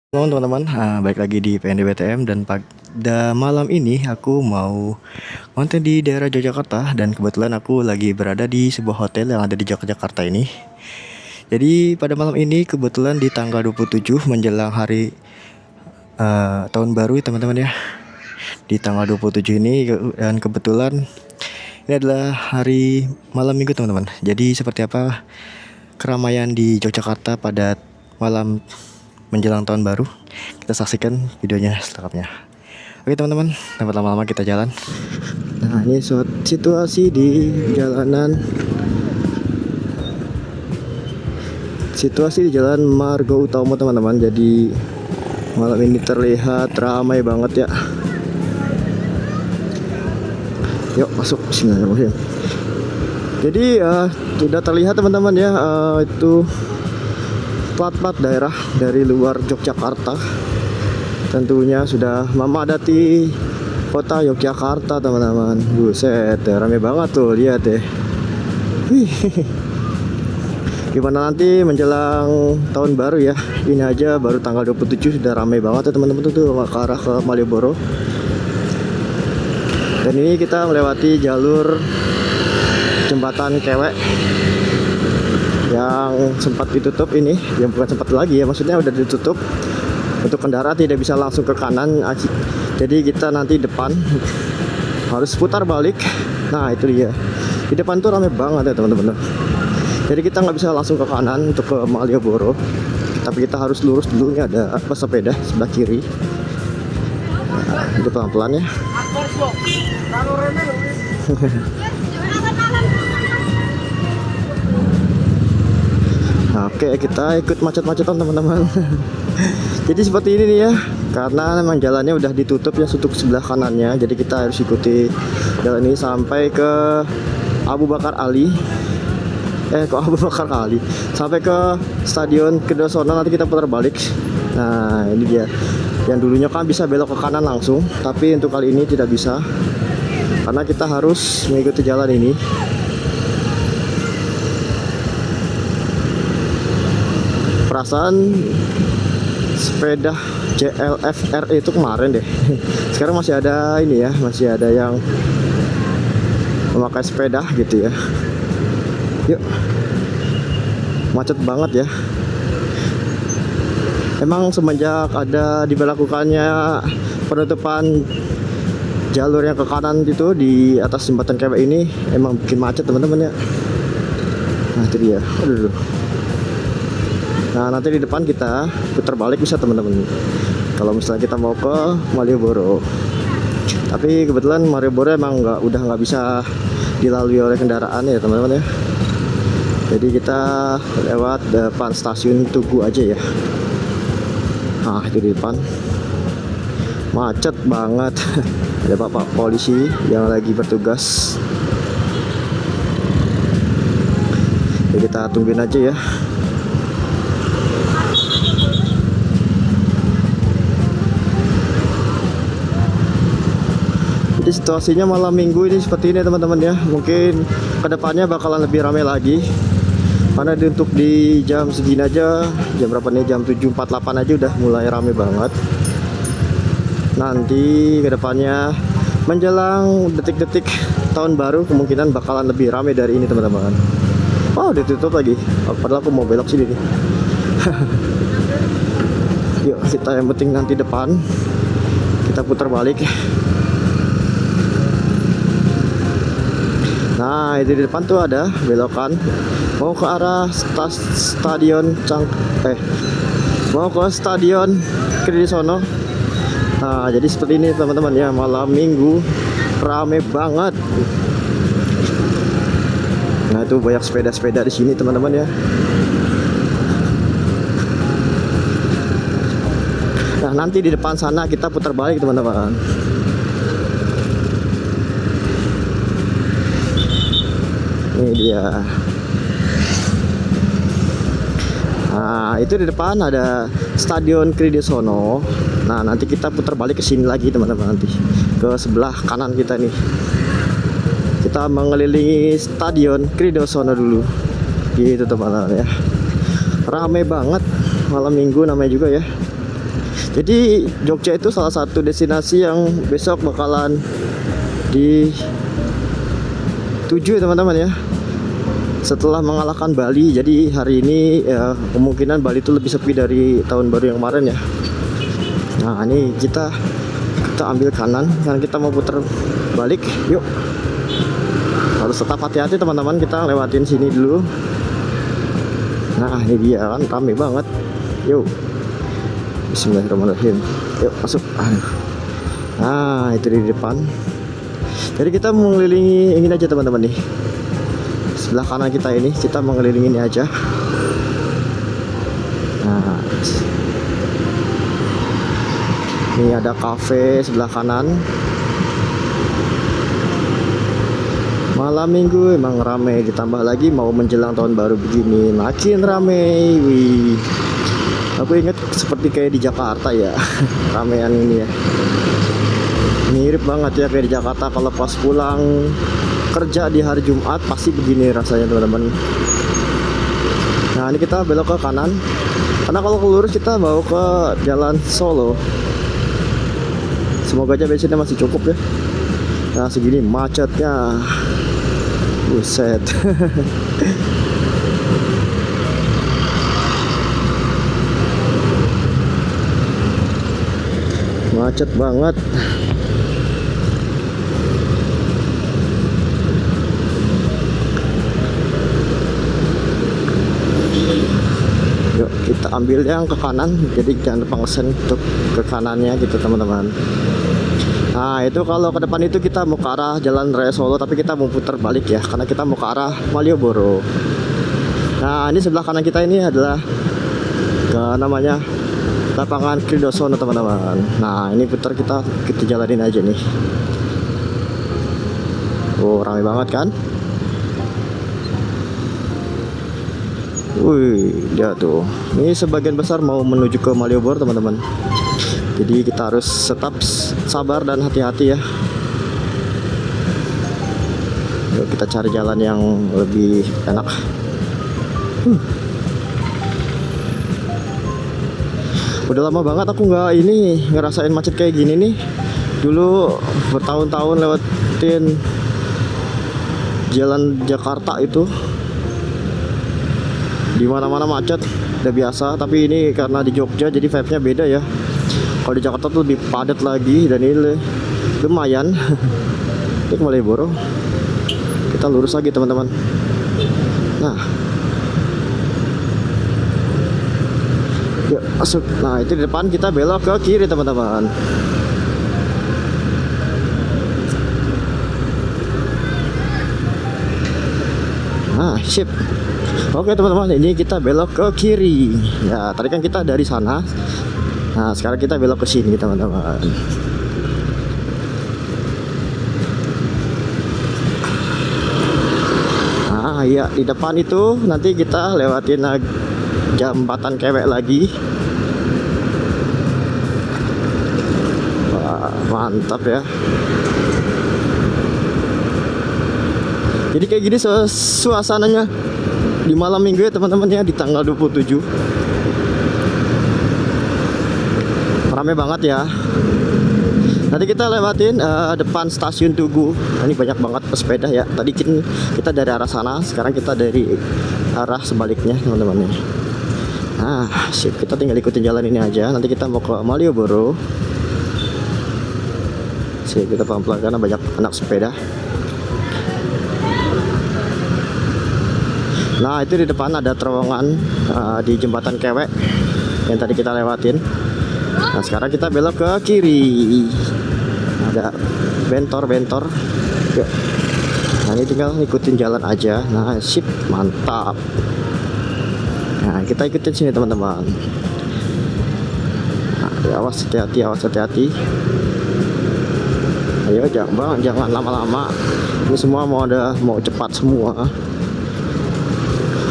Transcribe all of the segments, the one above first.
Teman-teman, balik lagi di PND BTM dan pada malam ini aku mau konten di daerah Yogyakarta dan kebetulan aku lagi berada di sebuah hotel yang ada di Yogyakarta ini. Jadi pada malam ini kebetulan di tanggal 27 menjelang hari tahun baru ya teman-teman ya. Di tanggal 27 ini dan kebetulan ini adalah hari malam minggu teman-teman. Jadi seperti apa keramaian di Yogyakarta pada malam menjelang tahun baru, kita saksikan videonya selengkapnya. Oke teman-teman, tanpa lama-lama kita jalan. Nah ini situasi di jalanan, situasi di jalan Margo Utama teman-teman. Jadi malam ini terlihat ramai banget ya. Yuk masuk, bismillahirrahmanirrahim. Jadi sudah terlihat teman-teman ya, itu plat-plat daerah dari luar Yogyakarta tentunya sudah memadati kota Yogyakarta teman-teman. Buset, rame banget tuh, lihat deh. Gimana nanti menjelang tahun baru ya. Ini aja baru tanggal 27 sudah rame banget ya teman-teman tuh ke arah ke Malioboro. Dan ini kita melewati jalur jembatan Kewek yang sempat ditutup ini, yang bukan sempat lagi ya, maksudnya udah ditutup untuk kendaraan tidak bisa langsung ke kanan. Jadi kita nanti depan harus putar balik. Nah itu dia, di depan tuh rame banget ya teman-teman. Jadi kita nggak bisa langsung ke kanan untuk ke Malioboro, tapi kita harus lurus dulu. Ini ada pesepeda sebelah kiri. Nah, itu pelan-pelan ya. Oke, kita ikut macet-macetan teman-teman. Jadi seperti ini nih ya, karena memang jalannya udah ditutup ya untuk sebelah kanannya. Jadi kita harus ikuti jalan ini sampai ke Abu Bakar Ali. Kok Abu Bakar Ali? Sampai ke Stadion Kedosona, nanti kita putar balik. Nah ini dia, yang dulunya kan bisa belok ke kanan langsung, tapi untuk kali ini tidak bisa karena kita harus mengikuti jalan ini. Perasaan sepeda JLFR itu kemarin deh. Sekarang masih ada ini ya, masih ada yang memakai sepeda gitu ya. Yuk, macet banget ya. Emang semenjak ada diberlakukannya penutupan jalur yang ke kanan itu di atas jembatan Kewek ini, emang bikin macet teman-teman ya. Nah itu dia. Aduh. Nah nanti di depan kita putar balik bisa teman-teman, kalau misalnya kita mau ke Malioboro. Tapi kebetulan Malioboro emang udah nggak bisa dilalui oleh kendaraan ya teman-teman ya. Jadi kita lewat depan stasiun Tugu aja ya. Nah itu di depan macet banget. Ada bapak polisi yang lagi bertugas. Jadi kita tungguin aja ya. Jadi situasinya malam minggu ini seperti ini teman-teman ya. Mungkin kedepannya bakalan lebih ramai lagi, karena untuk di jam segini aja, jam berapa nih, jam 7.48 aja udah mulai ramai banget. Nanti kedepannya menjelang detik-detik tahun baru kemungkinan bakalan lebih ramai dari ini teman-teman. Oh ditutup lagi, padahal aku mau belok sini nih. Yuk kita yang penting nanti depan kita putar balik. Nah itu di depan tuh ada belokan mau ke arah mau ke Stadion Kedosona. Nah jadi seperti ini teman-teman ya, malam minggu rame banget. Nah itu banyak sepeda-sepeda di sini teman-teman ya. Nah nanti di depan sana kita putar balik teman-teman. Ini dia. Nah itu di depan ada Stadion Kedosona. Nah nanti kita putar balik ke sini lagi teman-teman, nanti ke sebelah kanan kita nih. Kita mengelilingi Stadion Kedosona dulu. Gitu teman-teman ya. Rame banget malam minggu namanya juga ya. Jadi Jogja itu salah satu destinasi yang besok bakalan dituju ya teman-teman ya. Setelah mengalahkan Bali, jadi hari ini ya, kemungkinan Bali itu lebih sepi dari tahun baru yang kemarin ya. Nah ini kita ambil kanan karena kita mau putar balik. Yuk, harus tetap hati-hati teman-teman, kita lewatin sini dulu. Nah ini dia kan, rame banget. Yuk, bismillahirrahmanirrahim. Yuk masuk. Nah itu di depan. Jadi kita mengelilingi ini aja teman-teman nih. Sebelah kanan kita ini, kita mengelilingi ini aja. Nah, ini ada kafe sebelah kanan. Malam minggu emang rame, ditambah lagi mau menjelang tahun baru begini makin rame. Wih, aku ingat seperti kayak di Jakarta ya. Ramean ini ya, mirip banget ya kayak di Jakarta. Kalau pas pulang kerja di hari Jumat pasti begini rasanya teman-teman. Nah ini kita belok ke kanan, karena kalau ke lurus kita mau ke Jalan Solo. Semoga aja bensinnya masih cukup ya. Nah segini macetnya, buset. Macet banget. Yuk kita ambil yang ke kanan, jadi jangan lupa ngesen untuk ke kanannya gitu teman-teman. Nah itu kalau ke depan itu kita mau ke arah Jalan Raya Solo, tapi kita mau putar balik ya, karena kita mau ke arah Malioboro. Nah ini sebelah kanan kita ini adalah namanya lapangan Kridosono teman-teman. Nah ini putar, kita jalanin aja nih. Oh ramai banget kan. Wih, dia tuh. Ini sebagian besar mau menuju ke Malioboro, teman-teman. Jadi kita harus tetap sabar dan hati-hati ya. Yuk kita cari jalan yang lebih enak. Udah lama banget aku nggak ngerasain macet kayak gini nih. Dulu bertahun-tahun lewatin jalan Jakarta itu, di mana-mana macet, udah biasa. Tapi ini karena di Jogja jadi vibe-nya beda ya. Kalau di Jakarta tuh lebih padat lagi, dan ini lumayan. Ini ke Malioboro, kita lurus lagi teman-teman. Nah, yuk masuk. Nah itu di depan, kita belok ke kiri teman-teman. Nah sip. Oke teman-teman, ini kita belok ke kiri. Ya tadi kan kita dari sana. Nah sekarang kita belok ke sini teman-teman. Nah iya, di depan itu nanti kita lewatin jembatan Kewek lagi. Wah, mantap ya. Jadi kayak gini suasananya di malam minggu ya teman-teman ya, di tanggal 27. Rame banget ya. Nanti kita lewatin depan stasiun Tugu. Ini banyak banget pesepeda ya. Tadi kita dari arah sana, sekarang kita dari arah sebaliknya teman-teman. Nah sip, kita tinggal ikutin jalan ini aja. Nanti kita mau ke Malioboro. Sip, kita pelan-pelan karena banyak anak sepeda. Nah itu di depan ada terowongan di jembatan Kewek yang tadi kita lewatin. Nah sekarang kita belok ke kiri, ada bentor. Nah ini tinggal ikutin jalan aja. Nah sip, mantap. Nah kita ikutin sini teman-teman. Nah, awas hati-hati. Ayo jangan lama-lama. Ini semua mau cepat semua.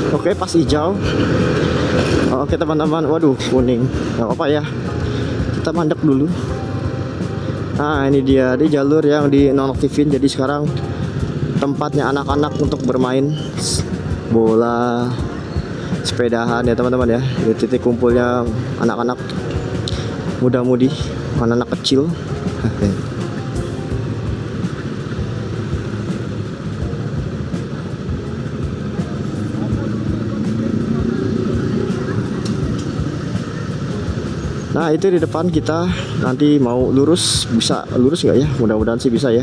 Oke, pas hijau. Oke teman-teman, waduh kuning. Gak apa-apa ya, kita mandek dulu. Nah ini dia, di jalur yang dinonaktifin. Jadi sekarang tempatnya anak-anak untuk bermain bola, sepedahan ya teman-teman ya. Di titik kumpulnya anak-anak. muda-mudi, anak-anak kecil. Nah itu di depan kita nanti mau lurus, bisa lurus nggak ya? Mudah-mudahan sih bisa ya.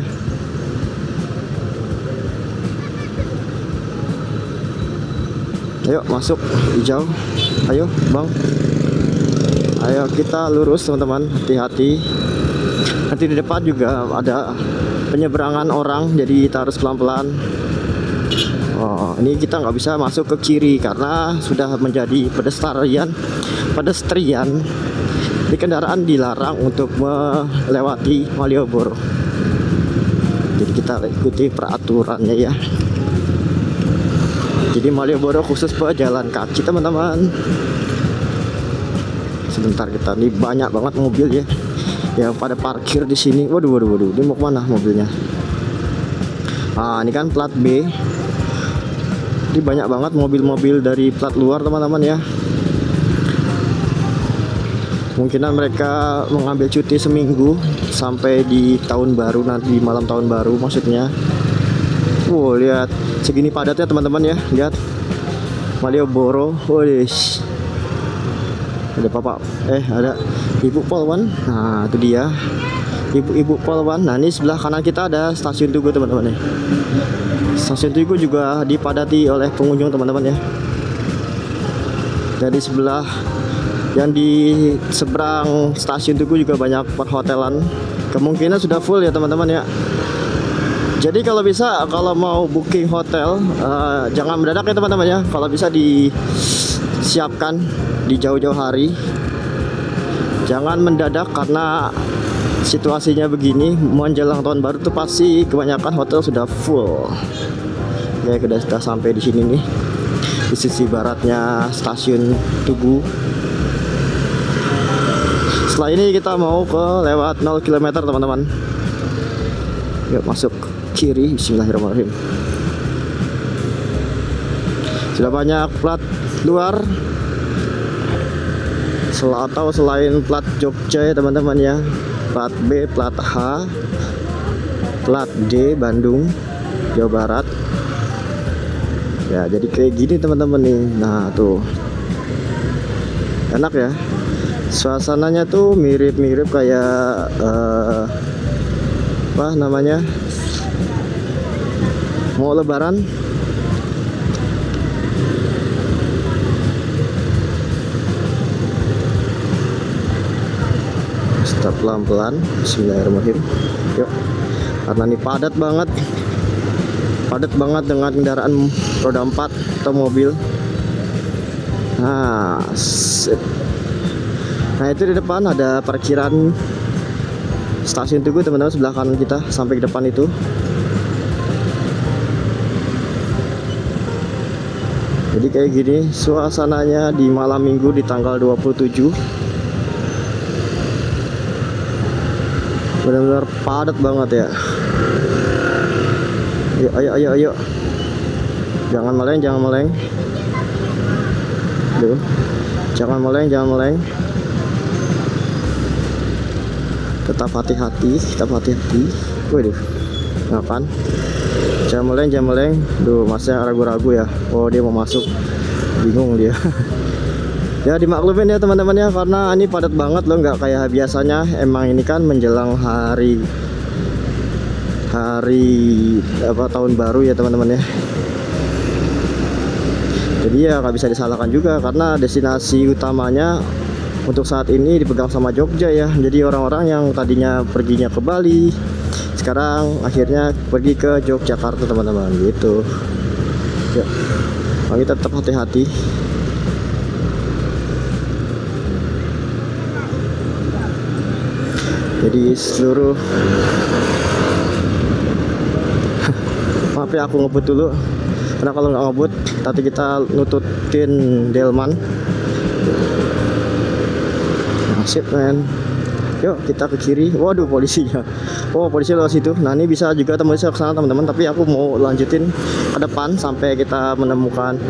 Ayo masuk hijau, ayo bang, ayo kita lurus teman-teman, hati-hati. Nanti di depan juga ada penyeberangan orang, jadi kita harus pelan-pelan. Oh, ini kita nggak bisa masuk ke kiri karena sudah menjadi pedestrian. Di kendaraan dilarang untuk melewati Malioboro. Jadi kita ikuti peraturannya ya. Jadi Malioboro khusus pejalan kaki teman-teman. Sebentar, kita nih banyak banget mobil ya yang pada parkir di sini. Waduh. Dia mau kemana mobilnya? Ah, ini kan plat B. Ini banyak banget mobil-mobil dari plat luar teman-teman ya. Mungkinan mereka mengambil cuti seminggu sampai di tahun baru, nanti malam tahun baru maksudnya. Wow, lihat segini padatnya teman-teman ya. Lihat Malioboro. Wih, ada Bapak, ada Ibu Polwan. Nah itu dia Ibu Polwan. Nah ini sebelah kanan kita ada stasiun Tugu teman-teman ya. Stasiun Tugu juga dipadati oleh pengunjung teman-teman ya. Jadi sebelah yang di seberang stasiun Tugu juga banyak perhotelan. Kemungkinan sudah full ya teman-teman ya. Jadi kalau bisa, kalau mau booking hotel jangan mendadak ya teman-teman ya. Kalau bisa disiapkan di jauh-jauh hari. Jangan mendadak karena situasinya begini, menjelang tahun baru tuh pasti kebanyakan hotel sudah full. Ya sudah sampai di sini nih, di sisi baratnya stasiun Tugu. Setelah ini kita mau ke lewat 0 km teman-teman. Yuk masuk kiri, bismillahirrahmanirrahim. Sudah banyak plat luar atau selain plat Jogja ya teman-teman ya. Plat B, plat H, plat D Bandung, Jawa Barat. Ya jadi kayak gini teman-teman nih. Nah tuh enak ya. Suasananya tuh mirip-mirip kayak apa namanya, mau lebaran. Stop pelan-pelan, bismillahirrahmanirrahim. Yuk, karena ini padat banget dengan kendaraan roda 4 atau mobil. Nah itu di depan ada parkiran stasiun Tugu teman-teman, sebelah kanan kita sampai ke depan itu. Jadi kayak gini suasananya di malam minggu di tanggal 27. Benar-benar padat banget ya. Ayo. Jangan meleng. Duh. Jangan meleng. Tetap hati-hati. Waduh, ngapain? Jangan meleng. Duh, masnya ragu-ragu ya. Oh, dia mau masuk. Bingung dia. Ya dimaklumin ya teman-teman ya, karena ini padat banget loh, nggak kayak biasanya. Emang ini kan menjelang hari tahun baru ya teman-teman ya. Jadi ya nggak bisa disalahkan juga karena destinasi utamanya untuk saat ini dipegang sama Jogja ya. Jadi orang-orang yang tadinya perginya ke Bali sekarang akhirnya pergi ke Yogyakarta teman-teman gitu ya. Kita tetap hati-hati. Jadi seluruh maaf ya aku ngebut dulu, karena kalau nggak ngebut tadi kita nututin delman. Sip men. Yuk kita ke kiri. Waduh polisinya. Oh polisi lewat situ. Nah ini bisa juga teman saya ke sana teman-teman. Tapi aku mau lanjutin ke depan sampai kita menemukan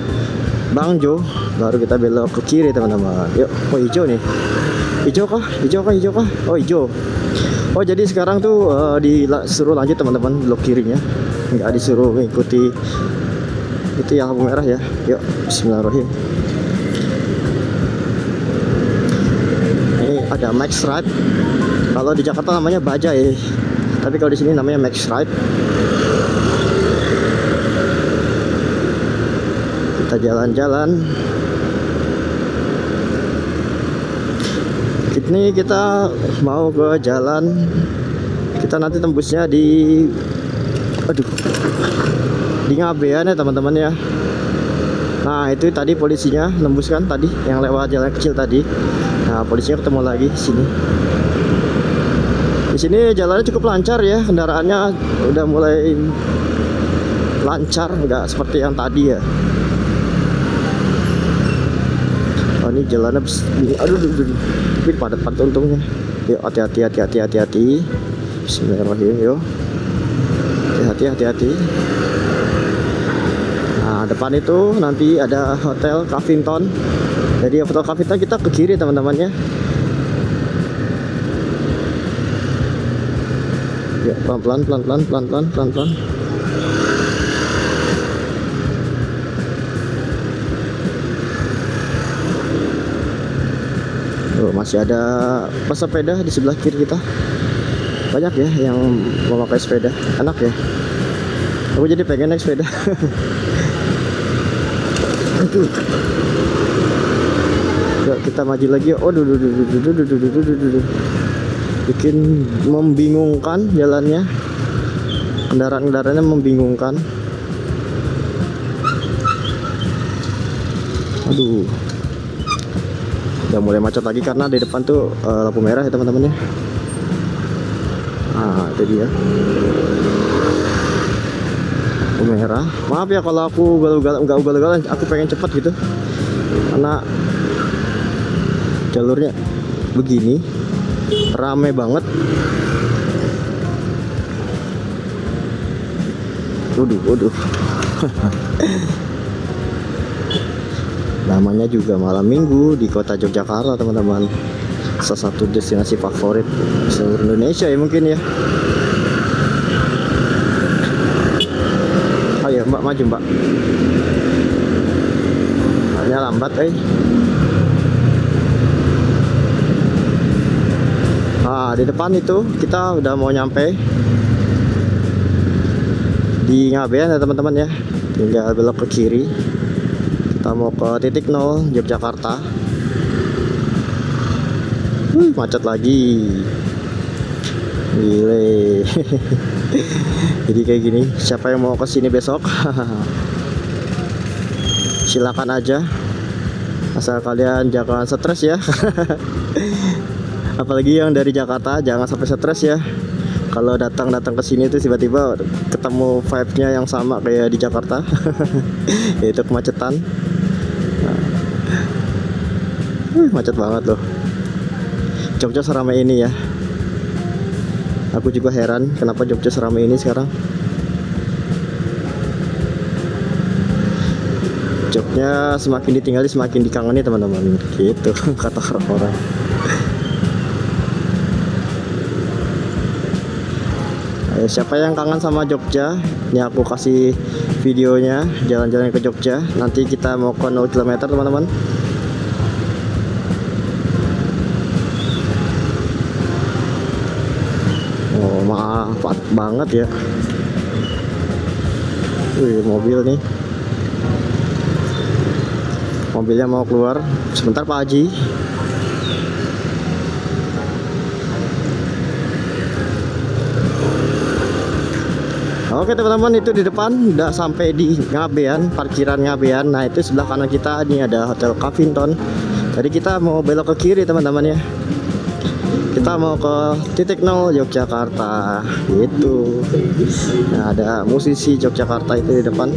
Bang Jo. Baru kita belok ke kiri teman-teman. Yuk. Oh hijau nih. Hijau kah? Hijau kah? Hijau kah? Oh hijau. Oh jadi sekarang tuh disuruh lanjut teman-teman, belok kirinya. Nggak disuruh mengikuti itu yang lampu merah ya. Yuk, bismillahirrahmanirrahim. Ini ada Max Ride. Kalau di Jakarta namanya Bajaj, tapi kalau di sini namanya Max Ride. Kita jalan-jalan. Ini kita mau ke jalan. Kita nanti tembusnya di Ngabean ya teman-teman ya. Nah itu tadi polisinya nembus kan tadi, yang lewat jalan kecil tadi. Nah polisinya ketemu lagi di sini. Di sini jalannya cukup lancar ya, kendaraannya udah mulai lancar, nggak seperti yang tadi ya. Oh ini jalannya aduh, ini padat untungnya. Yuk hati-hati. Bismillahirrahmanirrahim. Yuk hati-hati. Nah depan itu nanti ada Hotel Cavington. Jadi Hotel Cavington kita ke kiri teman-teman ya. Yuk pelan-pelan. Masih ada pesepeda di sebelah kiri kita. Banyak ya yang memakai sepeda, enak ya. Aku jadi pengen naik sepeda. Aduh. Yuk, kita maju lagi. Oh, bikin membingungkan jalannya. Kendaraan-kendaraannya membingungkan. Aduh. Udah mulai macet lagi karena di depan tuh lampu merah ya teman-teman ya. Nah itu dia lampu merah. Maaf ya kalau aku nggak ugal-ugalan, aku pengen cepat gitu karena jalurnya begini rame banget. Waduh. Namanya juga malam minggu di kota Yogyakarta teman-teman. Salah satu destinasi favorit seluruh Indonesia ya mungkin ya. Ayo mbak, maju mbak. Hanya lambat Nah di depan itu kita udah mau nyampe di Ngabean ya teman-teman ya. Tinggal belok ke kiri. Kita mau ke titik 0 Yogyakarta. Macet lagi. Gile. Jadi kayak gini. Siapa yang mau ke sini besok? Silakan aja. Asal kalian jangan stres ya. Apalagi yang dari Jakarta jangan sampai stres ya. Kalau datang ke sini tuh tiba-tiba ketemu vibe-nya yang sama kayak di Jakarta. Yaitu kemacetan. Macet banget loh. Jogja seramai ini ya. Aku juga heran kenapa Jogja seramai ini sekarang. Jogja semakin ditinggali semakin dikangeni teman-teman. Gitu kata orang-orang. Ayo, siapa yang kangen sama Jogja? Ini aku kasih videonya jalan-jalan ke Jogja. Nanti kita mau ke 0 km teman-teman. Maaf banget ya. Wih, mobil nih. Mobilnya mau keluar. Sebentar Pak Haji. Oke teman-teman, itu di depan udah sampai di Ngabean, parkiran Ngabean. Nah itu sebelah kanan kita ini ada Hotel Cavington. Jadi kita mau belok ke kiri teman-teman ya. Kita mau ke titik 0 Yogyakarta gitu. Nah, ada musisi Yogyakarta itu di depan.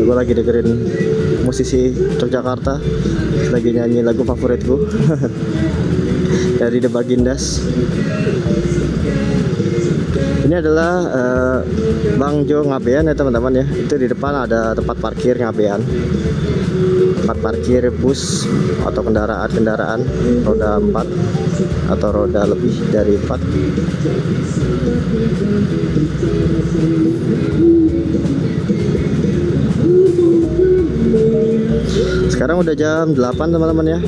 Gue lagi dengerin musisi Yogyakarta lagi nyanyi lagu favoritku dari The Bagindas. Ini adalah Bang Jo Ngabean ya teman-teman ya. Itu di depan ada tempat parkir Ngabean, tempat parkir bus atau kendaraan roda 4 atau roda lebih dari 4. Sekarang udah jam 8 teman-teman ya.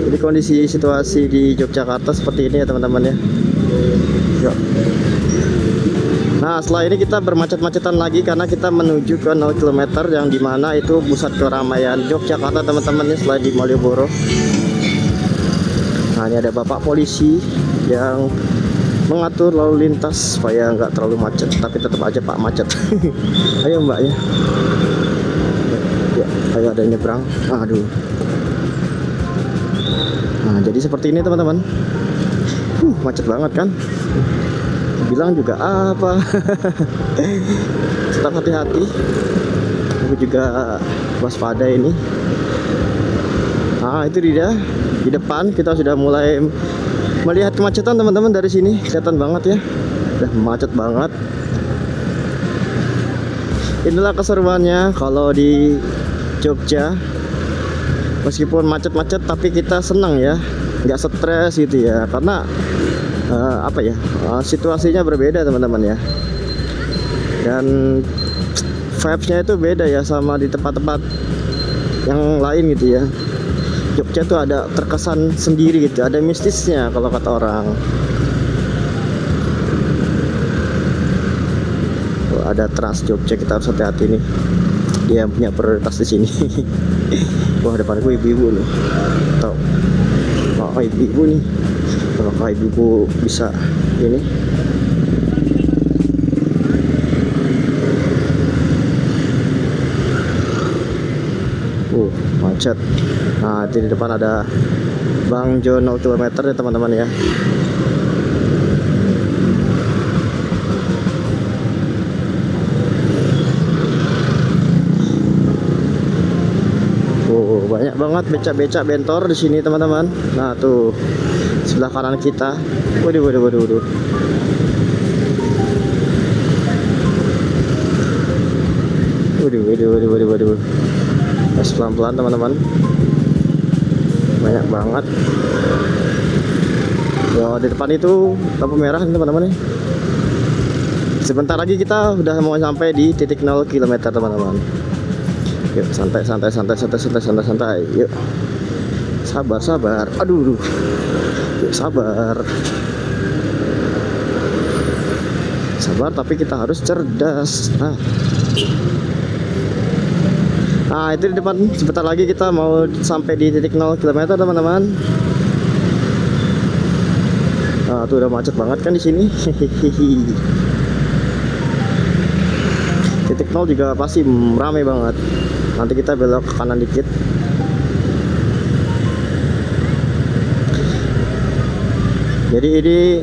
Jadi kondisi situasi di Yogyakarta seperti ini ya teman-teman ya. Yuk. Nah setelah ini kita bermacet-macetan lagi karena kita menuju ke 0 km yang dimana itu pusat keramaian Yogyakarta teman-teman ya, setelah di Malioboro. Nah ini ada bapak polisi yang mengatur lalu lintas supaya nggak terlalu macet, tapi tetap aja pak macet. Ayo mbaknya, ya, ayo ada nyebrang. Aduh. Nah jadi seperti ini teman-teman. Macet banget kan? Bilang juga apa? Tetap hati-hati. Aku juga waspada ini. Nah itu dia di depan kita sudah mulai melihat kemacetan teman-teman. Dari sini kelihatan banget ya, udah macet banget. Inilah keseruannya kalau di Jogja. Meskipun macet-macet tapi kita senang ya, nggak stres gitu ya, karena situasinya berbeda teman-teman ya, dan vibes-nya itu beda ya sama di tempat-tempat yang lain gitu ya. Jogja tuh ada terkesan sendiri gitu, ada mistisnya kalau kata orang. Ada Trans Jogja, kita harus hati-hati nih, dia punya prioritas di sini. Wah depanku ibu-ibu loh, tau? Oh ibu-ibu nih, kalau ibu-ibu bisa ini. Macet. Nah di depan ada Bang Jo 0 km ya teman-teman ya. Banyak banget becak-becak bentor di sini teman-teman. Nah tuh sebelah kanan kita. Waduh. Waduh. Gas pelan-pelan teman-teman. Banyak banget. Ya di depan itu lampu merah teman-teman nih. Sebentar lagi kita udah mau sampai di titik 0 km teman-teman. Yuk santai. Yuk sabar. Aduh. Yuk sabar tapi kita harus cerdas. Nah itu di depan, sebentar lagi kita mau sampai di titik 0 km teman-teman. Nah tuh udah macet banget kan di sini. Titik 0 juga pasti ramai banget. Nanti kita belok ke kanan dikit. Jadi ini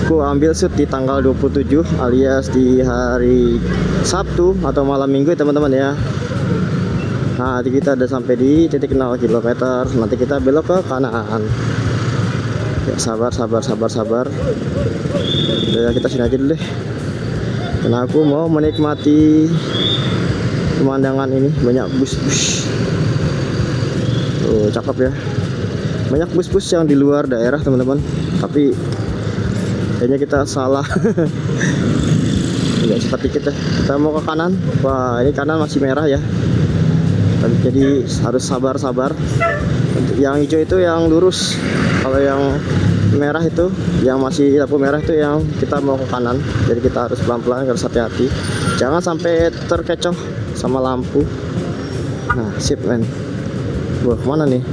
aku ambil shoot di tanggal 27 alias di hari Sabtu atau malam Minggu ya teman-teman ya. Nah nanti kita udah sampai di titik 0 km. Nanti kita belok ke kanan. Ya sabar. Udah kita sini aja dulu deh, karena aku mau menikmati pemandangan ini. Banyak bus-bus. Cakep ya. Banyak bus-bus yang di luar daerah teman-teman, tapi kayaknya kita salah. Agak cepat dikit ya. Kita mau ke kanan. Wah ini kanan masih merah ya, jadi harus sabar. Yang hijau itu yang lurus, kalau yang merah itu yang masih lampu merah itu yang kita mau ke kanan. Jadi kita harus pelan-pelan, harus hati-hati, jangan sampai terkecoh sama lampu. Nah sip men. Wah kemana nih?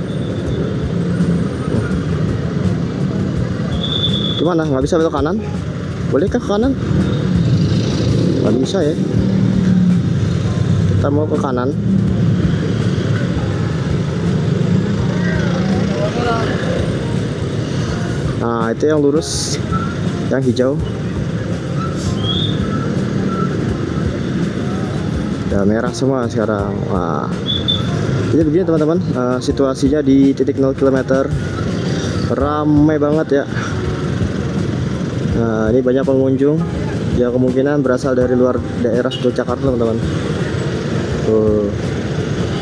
Gimana, nggak bisa belok kanan? Bolehkah ke kanan? Nggak bisa ya. Kita mau ke kanan. Nah itu yang lurus, yang hijau. Udah merah semua sekarang. Wah Jadi begini teman-teman, situasinya di titik 0 km, ramai banget ya. Nah, ini banyak pengunjung yang kemungkinan berasal dari luar daerah Yogyakarta teman-teman. Tuh,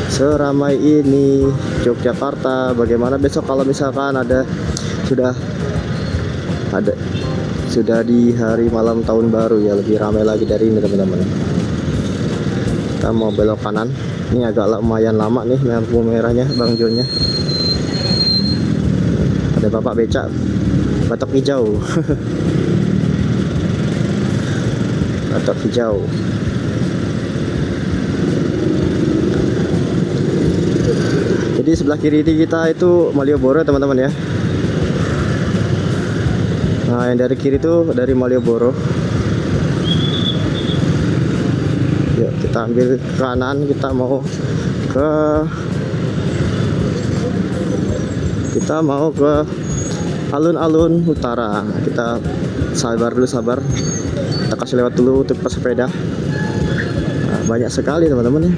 seramai ini Yogyakarta. Bagaimana besok kalau misalkan sudah di hari malam tahun baru ya, lebih ramai lagi dari ini teman-teman. Kita mau belok kanan. Ini agak lumayan lama nih lampu merahnya, Bang Jonnya. Ada bapak becak batok hijau. Batok hijau. Jadi sebelah kiri ini kita itu Malioboro teman-teman ya. Nah, yang dari kiri itu dari Malioboro. Yuk kita ambil ke kanan, kita mau ke alun-alun utara. Kita sabar dulu, kita kasih lewat dulu untuk pesepeda. Nah, banyak sekali teman-teman ya.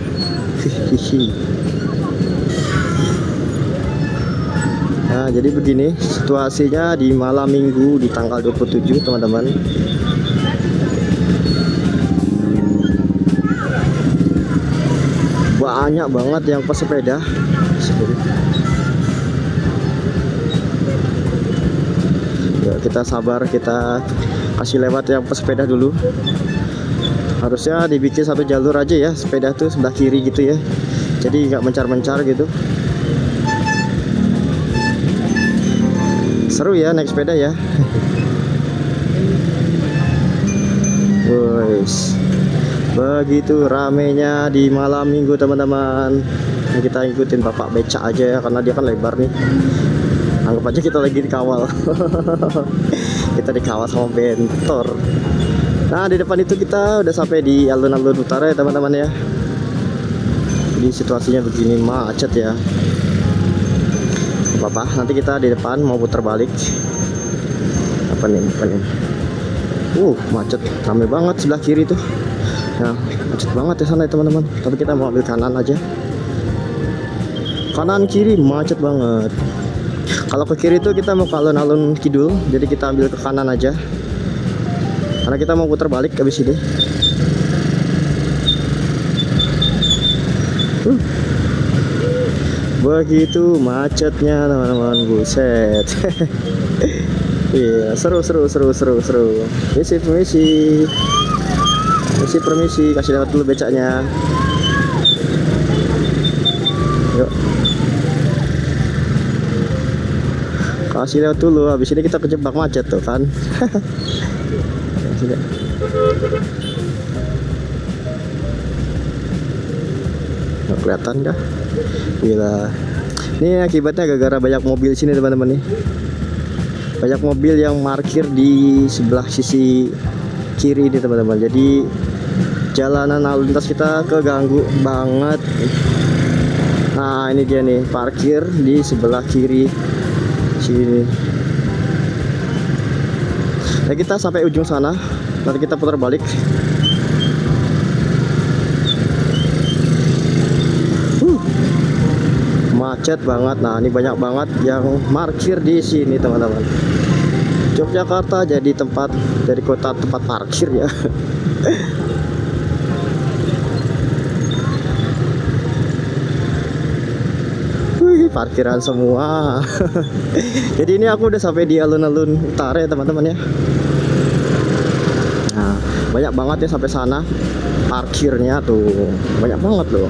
Nah, jadi begini situasinya di malam minggu di tanggal 27 teman-teman. Banyak banget yang pesepeda. Ya, kita sabar, kita kasih lewat yang pesepeda dulu. Harusnya dibikin satu jalur aja ya, sepeda tuh sebelah kiri gitu ya, jadi nggak mencar-mencar gitu. Seru ya naik sepeda ya. Wes, begitu ramenya di malam minggu teman-teman. Kita ikutin bapak becak aja ya, karena dia kan lebar nih. Anggap aja kita lagi dikawal. Kita dikawal sama bentor. Nah, di depan itu kita udah sampai di alun-alun utara ya teman-teman ya. Jadi situasinya begini, macet ya. Apa, nanti kita di depan mau putar balik. Apa nih? Macet, ramai banget sebelah kiri tuh. Nah, macet banget ya sana ya teman-teman. Tapi kita mau ambil kanan aja. Kanan kiri macet banget. Kalau ke kiri tuh kita mau ke alun-alun kidul, jadi kita ambil ke kanan aja. Karena kita mau putar balik habis ini. Begitu macetnya teman-teman, buset. Iya, seru. Permisi, kasih lewat dulu becaknya. Yuk, kasih lewat dulu, habis ini kita kejebak macet tuh kan. Nggak kelihatan kah? Gila. Ini akibatnya gara-gara banyak mobil sini teman-teman nih. Banyak mobil yang parkir di sebelah sisi kiri ini teman-teman. Jadi jalanan lalu lintas kita keganggu banget. Nah, ini dia nih, parkir di sebelah kiri sini. Nah, kita sampai ujung sana. Nanti kita putar balik. Macet banget. Nah, ini banyak banget yang parkir di sini teman-teman. Yogyakarta jadi kota tempat parkir ya. Wih, parkiran semua. Jadi ini aku udah sampai di alun-alun utara ya teman-teman ya. Nah, banyak banget ya sampai sana parkirnya tuh, banyak banget loh.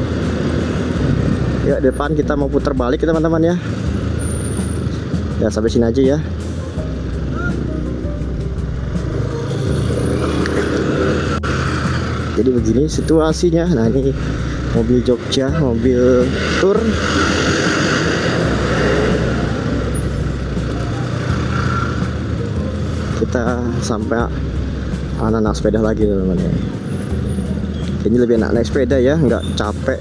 Ya, depan kita mau putar balik ya teman-teman ya. Ya, sampai sini aja ya. Jadi begini situasinya. Nah, ini mobil Jogja, mobil tur. Kita sampai anak-anak sepeda lagi teman-teman ya. Ini lebih enak naik sepeda ya, nggak capek.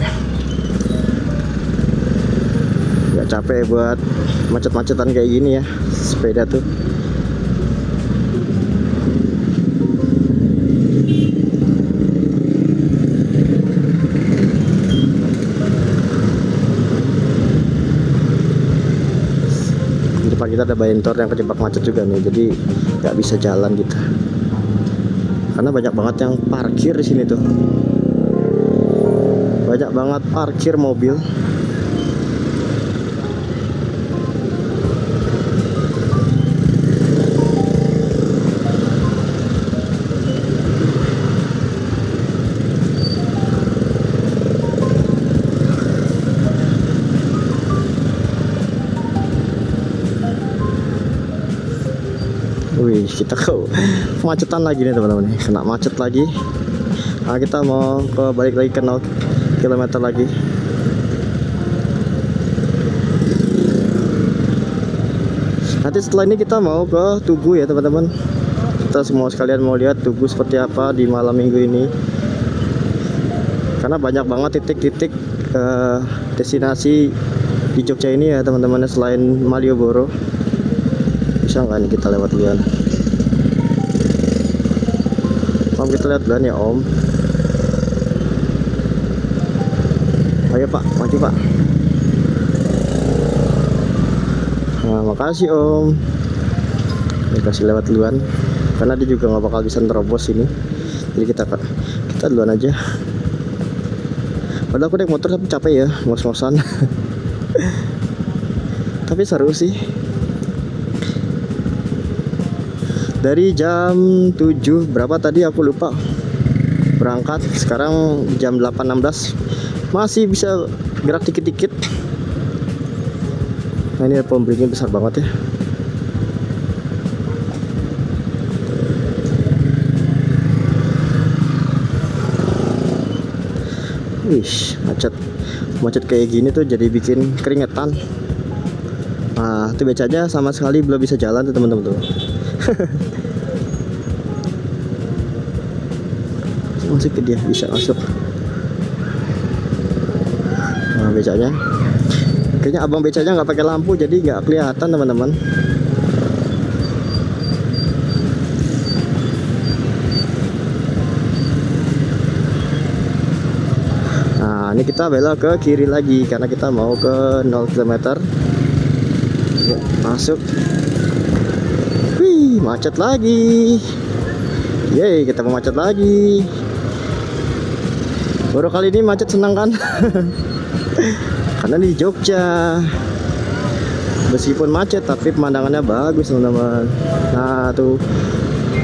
Capek buat macet-macetan kayak gini ya, sepeda tuh. Sama kita ada bentor yang kejebak macet juga nih, jadi nggak bisa jalan gitu. Karena banyak banget yang parkir di sini tuh. Banyak banget parkir mobil. Wih, kita ke kemacetan lagi nih teman-teman, kena macet lagi. Nah, kita mau balik lagi ke 0 km lagi. Nanti setelah ini kita mau ke Tugu ya teman-teman. Kita semua sekalian mau lihat Tugu seperti apa di malam minggu ini. Karena banyak banget titik-titik destinasi di Jogja ini ya teman-teman, selain Malioboro. Bisa nggak nih kita lewat duluan? Om, kita lihat duluan ya Om. Ayo Pak, maju Pak. Nah, makasih Om. Dikasih lewat duluan, karena dia juga nggak bakal bisa nerobos ini. Jadi kita duluan aja. Padahal aku naik motor tapi capek ya, ngos-ngosan. Tapi seru sih. Dari jam 7 berapa tadi aku lupa berangkat, sekarang jam 8.16 masih bisa gerak dikit-dikit. Nah, ini pohon beringin besar banget ya. Wih, macet kayak gini tuh jadi bikin keringetan. Nah, itu becanya sama sekali belum bisa jalan tuh teman-teman tuh. Masuk ke dia, bisa masuk. Nah, becanya kayaknya abang becanya nggak pakai lampu, jadi nggak kelihatan teman-teman. Nah, ini kita belok ke kiri lagi karena kita mau ke 0 km. Yuk, masuk. Wih, macet lagi. Yeay, kita mau macet lagi. Baru kali ini macet senang kan? Karena di Jogja meskipun macet tapi pemandangannya bagus teman-teman. Nah tuh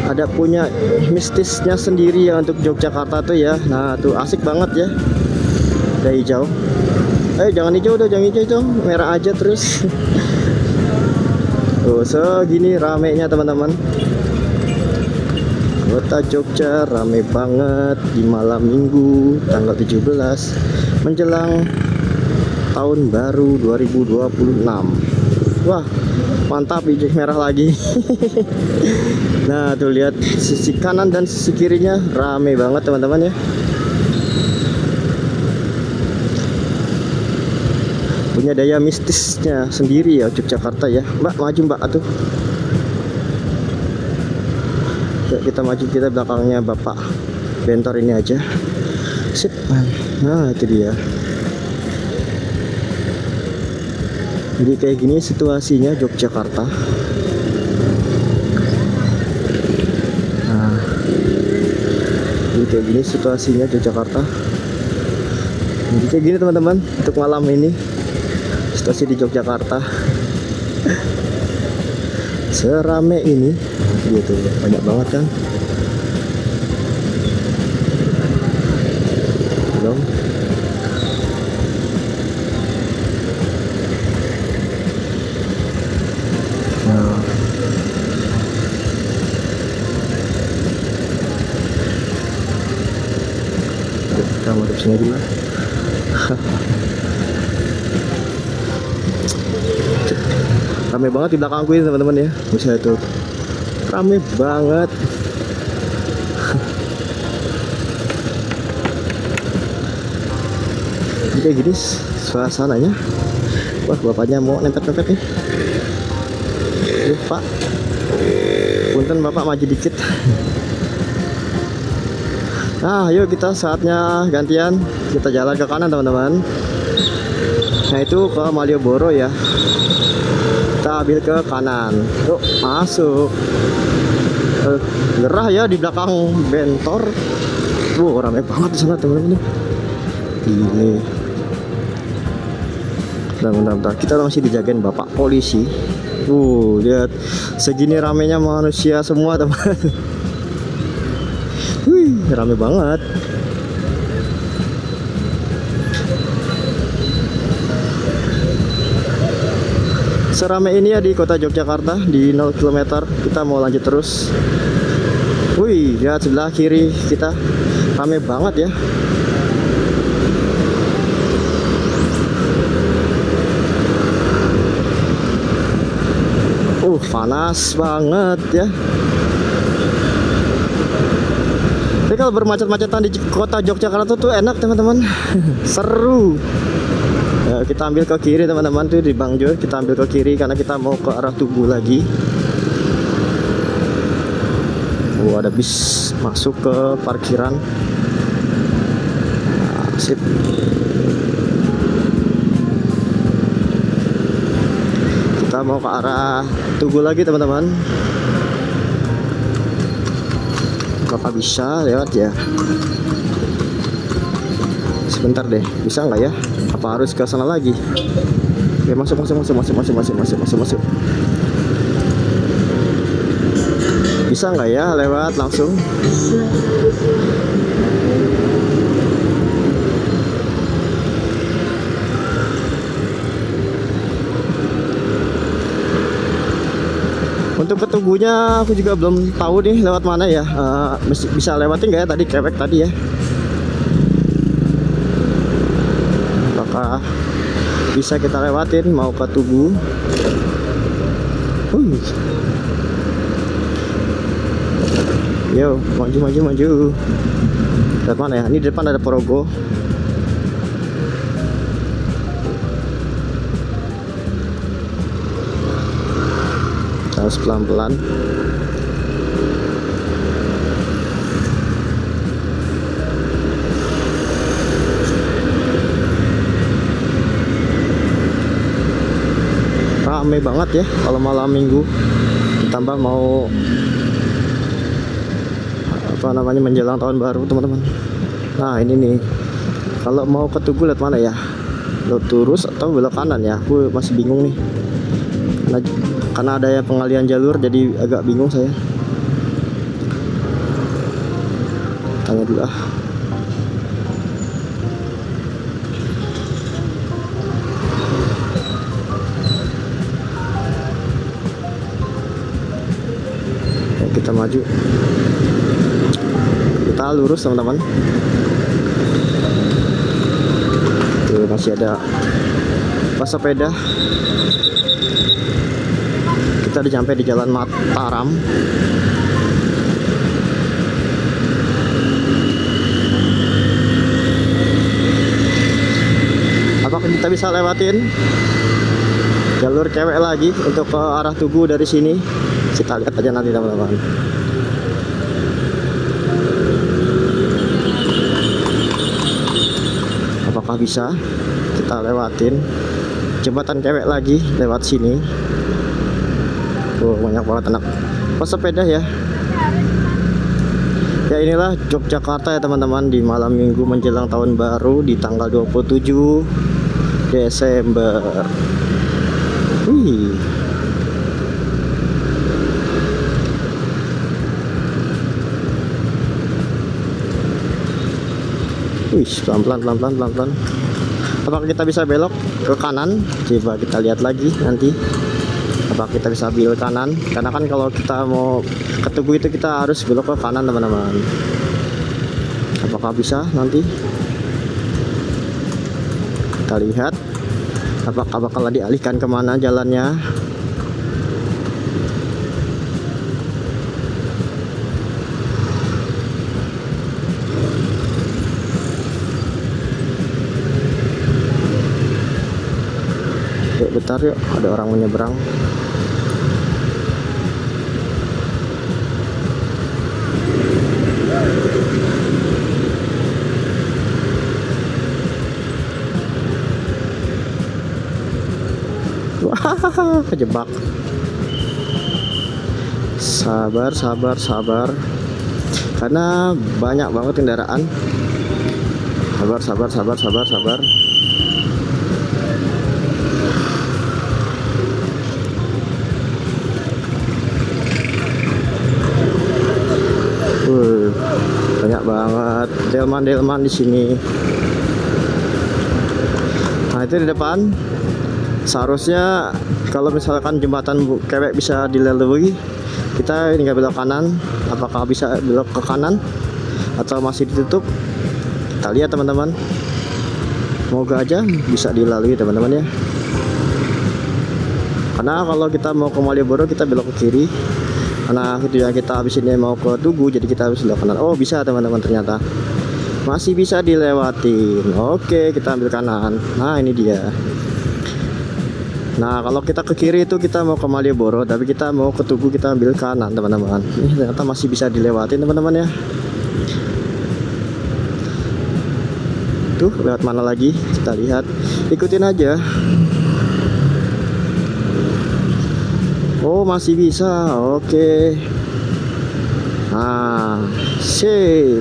ada punya mistisnya sendiri ya untuk Yogyakarta tuh ya. Nah tuh asik banget ya. Udah hijau. Jangan hijau dong, jangan hijau dong, merah aja terus. Tuh segini ramenya teman-teman. Kota Jogja rame banget di malam minggu tanggal 17 menjelang tahun baru 2026. Wah, mantap, hijau merah lagi. Nah, tuh lihat sisi kanan dan sisi kirinya rame banget teman-teman ya. Punya daya mistisnya sendiri ya Yogyakarta ya. Mbak, maju Mbak atuh. Kita maju, kita belakangnya Bapak bentor ini aja. Sip. Nah, itu dia. Jadi kayak gini situasinya Yogyakarta. Nah, jadi kayak gini situasinya Yogyakarta. Jadi kayak gini teman-teman untuk malam ini situasi di Yogyakarta. Serame ini gitu, banyak banget kan. Belum. Nah, kita mau di sini dulu. Rame banget di belakangku ini teman-teman ya. Bisa tuh rame banget. Kayak gini suasananya. Wah, bapaknya mau nempet-nempet nih. Pak, punten Bapak maju dikit. Nah, yuk kita saatnya gantian. Kita jalan ke kanan teman-teman. Nah, itu ke Malioboro ya. Kita ambil ke kanan. Yuk, masuk. Gerah ya di belakang bentor. Ramai banget di sana teman-teman. Gini. Bentar. Kita masih dijagain bapak polisi. Lihat segini ramenya manusia semua teman. Wih, rame banget. Seramai ini ya di kota Yogyakarta di 0 km. Kita mau lanjut terus. Wih, lihat sebelah kiri kita rame banget ya. Panas banget ya. Tapi kalau bermacet-macetan di kota Yogyakarta tuh enak teman-teman. Seru. Ya, kita ambil ke kiri teman-teman tuh di Bang Jo. Kita ambil ke kiri karena kita mau ke arah Tugu lagi. Ada bis masuk ke parkiran. Sip. Kita mau ke arah Tugu lagi teman-teman. Apakah bisa lewat ya? Sebentar deh, bisa nggak ya? Apa harus ke sana lagi? Oke, masuk. Bisa nggak ya lewat langsung? Untuk ke Tugunya aku juga belum tahu nih lewat mana ya. Bisa lewatin nggak ya tadi kewek tadi ya? Apakah bisa kita lewatin mau ke Tugu? Yo, maju. Lewat mana ya? Ini di depan ada Porogo. Harus pelan-pelan. Ramai banget ya kalau malam minggu, ditambah mau menjelang tahun baru teman-teman. Nah ini nih, kalau mau ke Tugu lihat mana ya? Lurus atau belok kanan ya? Aku masih bingung nih. Karena ada ya pengalihan jalur, jadi agak bingung saya. Tanya dulu ah. Ya, kita maju. Kita lurus teman-teman. Tuh masih ada pesepeda. Kita udah sampai di Jalan Mataram. Apakah kita bisa lewatin jalur cewek lagi untuk ke arah Tugu dari sini? Kita lihat aja nanti teman-teman. Apakah bisa kita lewatin jembatan cewek lagi lewat sini? Banyak banget anak pesepeda ya. Ya inilah Yogyakarta ya teman-teman di malam minggu menjelang tahun baru di tanggal 27 Desember. Wih. Pelan-pelan. Apakah kita bisa belok ke kanan? Coba kita lihat lagi nanti. Apakah kita bisa ambil kanan? Karena kan kalau kita mau ke Tugu itu kita harus belok ke kanan teman-teman. Apakah bisa nanti? Kita lihat. Apakah bakal dialihkan kemana jalannya? Bentar yuk, ada orang menyeberang. Wah, kejebak. Sabar, sabar, sabar. Karena banyak banget kendaraan. Sabar, sabar, sabar, sabar, sabar. Banyak banget delman-delman di sini. Nah, itu di depan. Seharusnya kalau misalkan jembatan Kewek bisa dilalui, kita ini nggak belok kanan. Apakah bisa belok ke kanan atau masih ditutup? Kita lihat teman-teman. Semoga aja bisa dilalui teman-teman ya. Karena kalau kita mau ke Malioboro kita belok ke kiri. Karena itu ya, kita habis ini mau ke Tugu, jadi kita harus belok kanan. Oh, bisa teman-teman, ternyata masih bisa dilewatin. Oke, kita ambil kanan. Nah, ini dia. Nah, kalau kita ke kiri itu kita mau ke Malioboro, tapi kita mau ke Tugu kita ambil kanan teman-teman. Ini ternyata masih bisa dilewatin teman-teman ya. Tuh, lewat mana lagi? Kita lihat. Ikutin aja. Oh, masih bisa. Oke. Nah,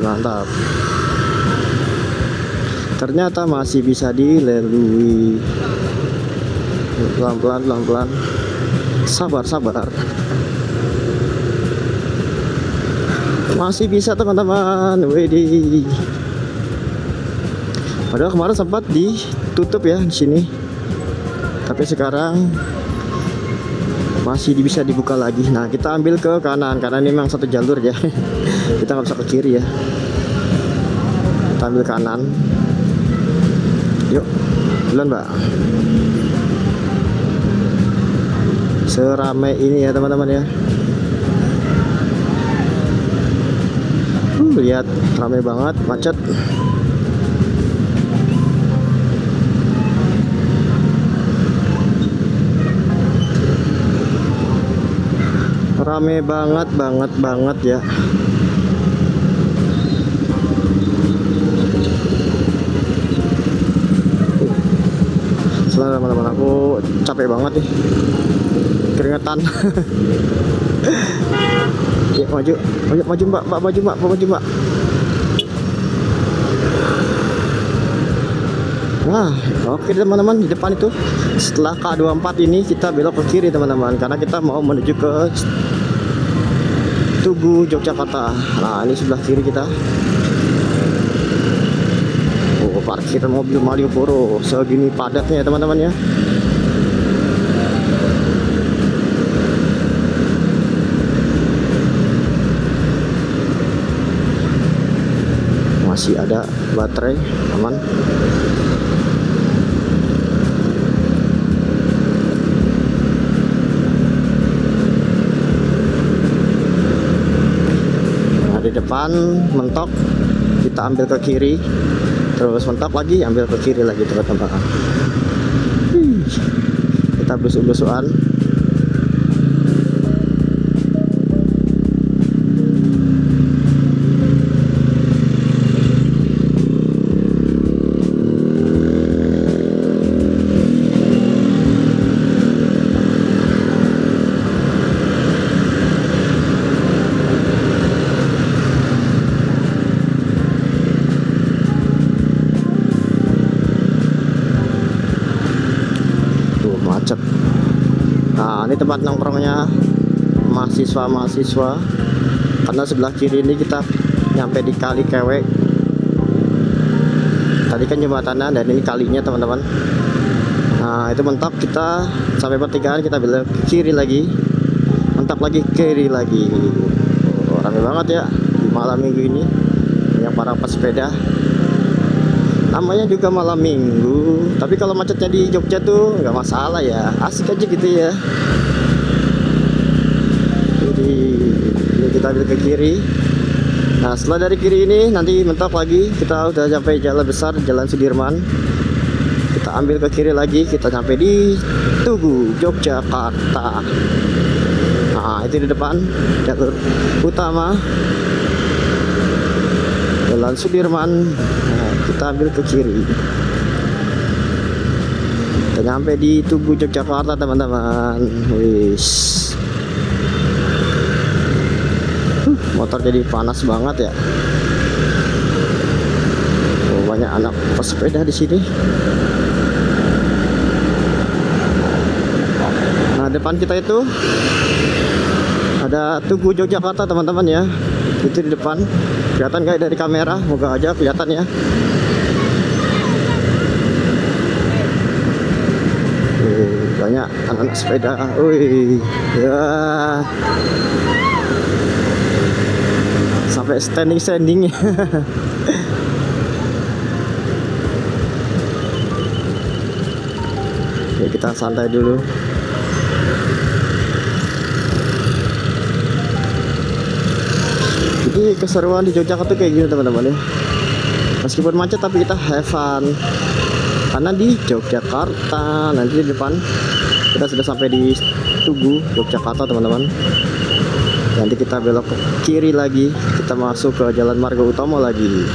mantap. Ternyata masih bisa dilalui. Pelan-pelan, pelan-pelan. Sabar, sabar. Masih bisa teman-teman. Widih. Padahal kemarin sempat ditutup ya di sini. Tapi sekarang masih bisa dibuka lagi. Nah, kita ambil ke kanan karena ini memang satu jalur ya. Kita nggak bisa ke kiri ya. Kita ambil kanan. Yuk, duluan Mbak. Seramai ini ya teman-teman ya. Lihat, ramai banget, macet. Rame banget ya. Setelah lama-lama aku capek banget nih, keringetan. Ya, maju mbak, maju mbak. Nah, oke teman-teman, di depan itu setelah K24 ini kita belok ke kiri teman-teman, karena kita mau menuju ke Tugu Yogyakarta. Nah, ini sebelah kiri kita. Oh, parkir mobil Malioboro segini padatnya ya teman-teman ya. Masih ada baterai, aman. Depan mentok, kita ambil ke kiri, terus mentok lagi, ambil ke kiri lagi teman-teman. Kita blus-blusuan. Macet. Nah, ini tempat nongkrongnya mahasiswa. Karena sebelah kiri ini kita nyampe di Kali Kewek. Tadi kan jembatannya dan ini kalinya teman-teman. Nah, itu mentok, kita sampai pertigaan kita belok kiri lagi, mentok lagi kiri lagi. Oh, rame banget ya di malam minggu ini, yang para pesepeda. Namanya juga malam minggu, tapi kalau macetnya di Jogja tuh nggak masalah ya, asik aja gitu ya. Jadi ini kita ambil ke kiri. Nah, setelah dari kiri ini nanti mentok lagi, kita udah sampai jalan besar, Jalan Sudirman. Kita ambil ke kiri lagi, kita sampai di Tugu Yogyakarta. Nah, itu di depan jalur utama Jalan Sudirman. Nah, kita ambil ke kiri. Kita nyampe di Tugu Yogyakarta teman-teman. Wis. Motor jadi panas banget ya. Oh, banyak anak pesepeda di sini. Nah, depan kita itu ada Tugu Yogyakarta teman-teman ya. Itu di depan. Kelihatan kayak dari kamera, moga aja kelihatan ya. Banyak anak-anak sepeda. Wih, ya. Sampai standing ya. Oke, kita santai dulu. Jadi keseruan di Yogyakarta kayak gini teman-teman ya. Meskipun macet tapi kita have fun. Karena di Yogyakarta, nanti di depan kita sudah sampai di Tugu Yogyakarta teman-teman. Nanti kita belok ke kiri lagi, kita masuk ke Jalan Marga Utama lagi.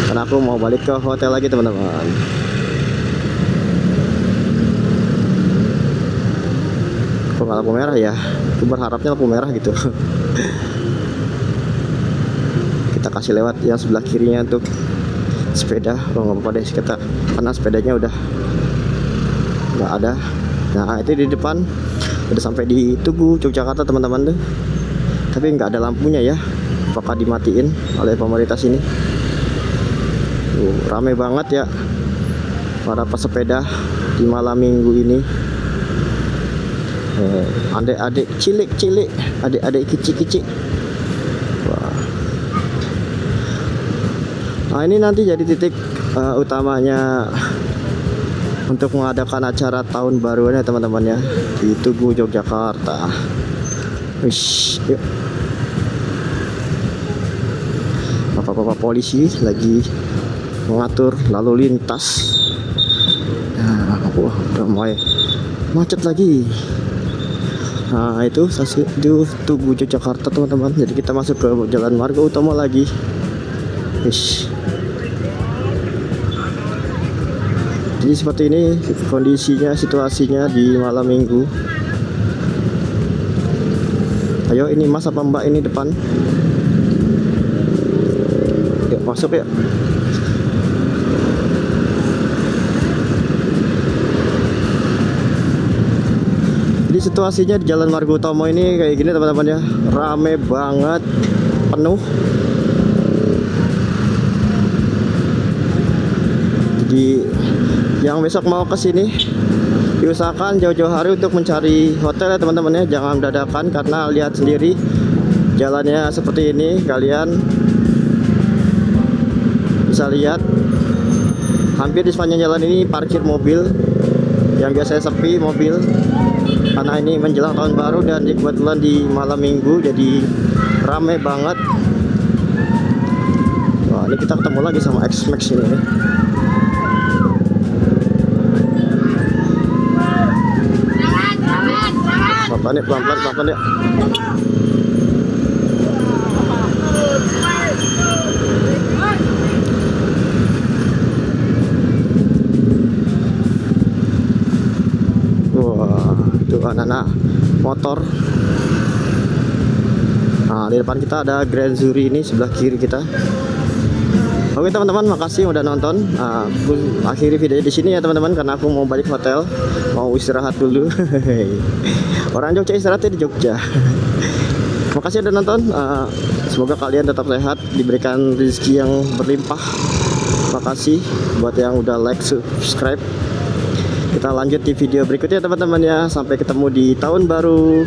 Karena aku mau balik ke hotel lagi teman-teman. Kok nggak lampu merah ya? Aku berharapnya lampu merah gitu. Kita kasih lewat yang sebelah kirinya untuk sepeda. Oh, nggak apa-apa deh kita, karena sepedanya udah nggak ada. Nah, itu di depan udah sampai di Tugu Yogyakarta teman-teman tuh, tapi nggak ada lampunya ya. Apakah dimatiin oleh pemerintah sini? Rame banget ya para pesepeda di malam minggu ini. Adik-adik cilik-cilik, adik-adik kicik-kicik. Wah. Nah, ini nanti jadi titik utamanya untuk mengadakan acara tahun barunya teman-teman ya, di Tugu Yogyakarta. Wish, yuk. Bapak-bapak polisi lagi mengatur lalu lintas. Nah, wah, udah mulai macet lagi. Nah, itu stasiun di Tugu Yogyakarta teman-teman. Jadi kita masuk ke Jalan Marga Utama lagi. Wish. Jadi seperti ini kondisinya, situasinya di malam minggu. Ayo, ini mas apa mbak ini depan? Yuk masuk ya. Jadi situasinya di Jalan Marga Utama ini kayak gini teman-teman ya. Rame banget, penuh. Jadi yang besok mau ke sini diusahakan jauh-jauh hari untuk mencari hotel ya teman-teman ya. Jangan dadakan, karena lihat sendiri jalannya seperti ini. Kalian bisa lihat hampir di sepanjang jalan ini parkir mobil yang biasanya sepi mobil, karena ini menjelang tahun baru dan kebetulan di malam minggu jadi rame banget. Wah, ini kita ketemu lagi sama X-Max ini nih. Pelan-pelan ya, pelan-pelan ya. Wah, itu anak-anak motor. Nah, di depan kita ada Grand Zuri ini sebelah kiri kita. Oke teman-teman, makasih udah nonton. Aku akhiri videonya di sini ya teman-teman, karena aku mau balik hotel, mau istirahat dulu. Orang Jogja istirahatnya di Jogja. Makasih udah nonton. Semoga kalian tetap sehat, diberikan rezeki yang berlimpah. Makasih buat yang udah like, subscribe. Kita lanjut di video berikutnya teman-teman ya. Sampai ketemu di tahun baru.